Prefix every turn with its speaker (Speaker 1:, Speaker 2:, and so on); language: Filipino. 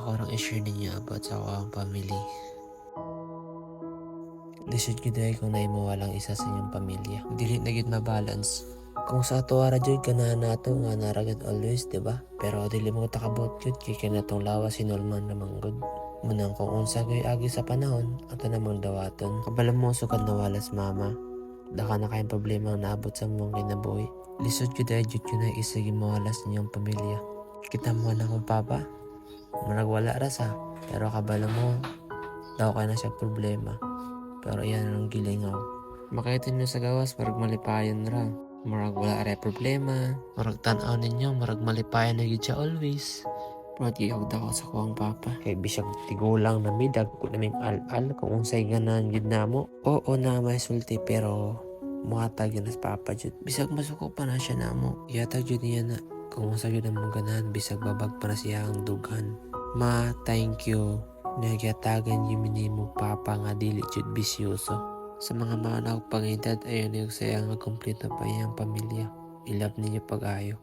Speaker 1: ako rang i-share ninyo about sa akong family. Lisod ko dahil kung naimawalang isa sa inyong pamilya. Dili na gid ma-balance. Kung sa ato ara jud ganahan nato nga naragad always, diba? Pero dili mo takabot jud kay kanatong lawas sinulman na manggod. Munang kung unsa gay agi sa panahon, ato namang dawaton. Kabalo mo sukad nawalas mama. Daka na kayong problema ang naabot sa mong kinabuhi. Lisod ko dahil jud ko na isa gimawalas ninyong pamilya. Kita mo na kong papa. Marag wala ra sa. Pero kabalo mo, daw ka na siya problema. Pero iyan ang gilingaw. Makita nyo sa gawas, marag malipayan ra. Marag wala ra problema. Marag tanaw ninyo, marag malipayan na gid siya always. Pero gihawd ako sa kuwang papa. Kay bisag tigulang na midag ko naming al-al kung unsay ganahan gid namo. Oo na may sulti pero muhatag yun as papa jud. Bisag masuko pa na siya namo. Ihatag jud niya na kung unsa jud ang ganahan bisag babag pa na siya ang dughan. Ma, thank you. Nagyatagan yung minimo papa nga dili jud bisyoso. Sa mga manawag pangedad ayon yung sayang nga kumpleto pa iyang pamilya. I love ninyo pag-ayo.